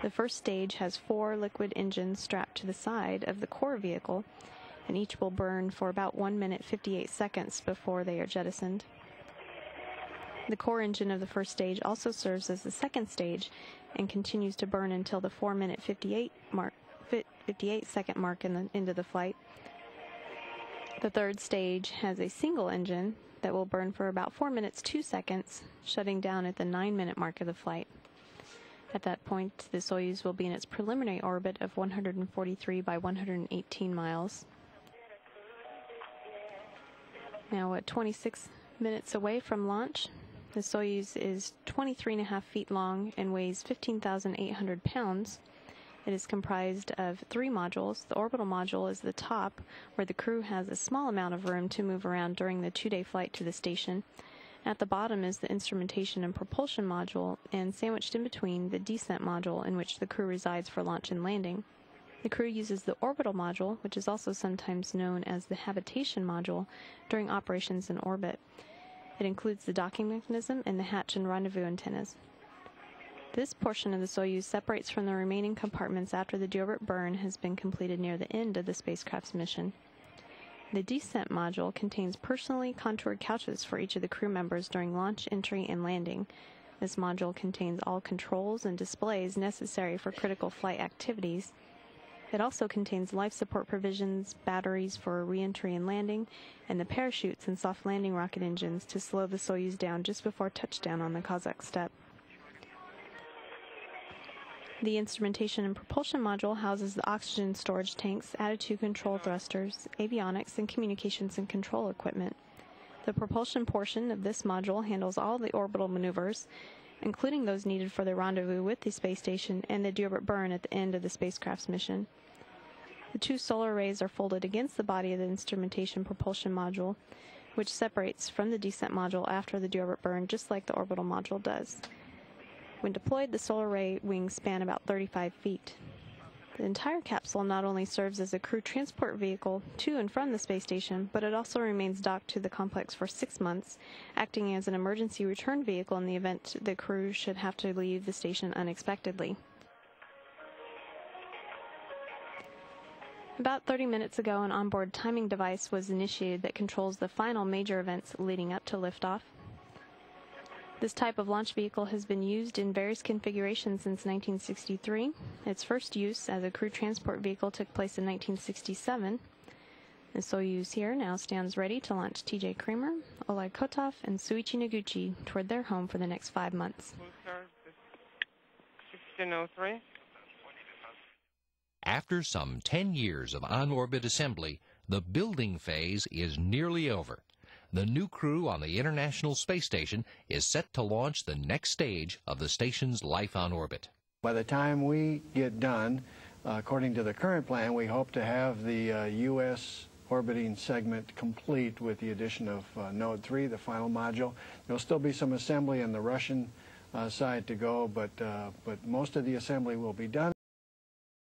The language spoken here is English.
The first stage has 4 liquid engines strapped to the side of the core vehicle, and each will burn for about 1 minute 58 seconds before they are jettisoned. The core engine of the first stage also serves as the second stage and continues to burn until the 4 minute 58 second mark in the end of the flight. The third stage has a single engine that will burn for about 4 minutes 2 seconds, shutting down at the 9 minute mark of the flight. At that point, the Soyuz will be in its preliminary orbit of 143 by 118 miles. Now at 26 minutes away from launch, the Soyuz is 23.5 feet long and weighs 15,800 pounds. It is comprised of 3 modules. The orbital module is the top, where the crew has a small amount of room to move around during the 2-day flight to the station. At the bottom is the instrumentation and propulsion module, and sandwiched in between, the descent module, in which the crew resides for launch and landing. The crew uses the orbital module, which is also sometimes known as the habitation module, during operations in orbit. It includes the docking mechanism and the hatch and rendezvous antennas. This portion of the Soyuz separates from the remaining compartments after the deorbit burn has been completed near the end of the spacecraft's mission. The descent module contains personally contoured couches for each of the crew members during launch, entry, and landing. This module contains all controls and displays necessary for critical flight activities. It also contains life support provisions, batteries for re-entry and landing, and the parachutes and soft landing rocket engines to slow the Soyuz down just before touchdown on the Kazakh steppe. The instrumentation and propulsion module houses the oxygen storage tanks, attitude control thrusters, avionics, and communications and control equipment. The propulsion portion of this module handles all the orbital maneuvers, including those needed for the rendezvous with the space station and the deorbit burn at the end of the spacecraft's mission. The 2 solar arrays are folded against the body of the instrumentation propulsion module, which separates from the descent module after the deorbit burn, just like the orbital module does. When deployed, the solar array wings span about 35 feet. The entire capsule not only serves as a crew transport vehicle to and from the space station, but it also remains docked to the complex for 6 months, acting as an emergency return vehicle in the event the crew should have to leave the station unexpectedly. About 30 minutes ago, an onboard timing device was initiated that controls the final major events leading up to liftoff. This type of launch vehicle has been used in various configurations since 1963. Its first use as a crew transport vehicle took place in 1967. The Soyuz here now stands ready to launch T.J. Kramer, Oleg Kotov, and Suichi Noguchi toward their home for the next 5 months. 1603. After some 10 years of on-orbit assembly, the building phase is nearly over. The new crew on the International Space Station is set to launch the next stage of the station's life on orbit. By the time we get done, according to the current plan, we hope to have the U.S. orbiting segment complete with the addition of Node 3, the final module. There will still be some assembly on the Russian side to go, but most of the assembly will be done.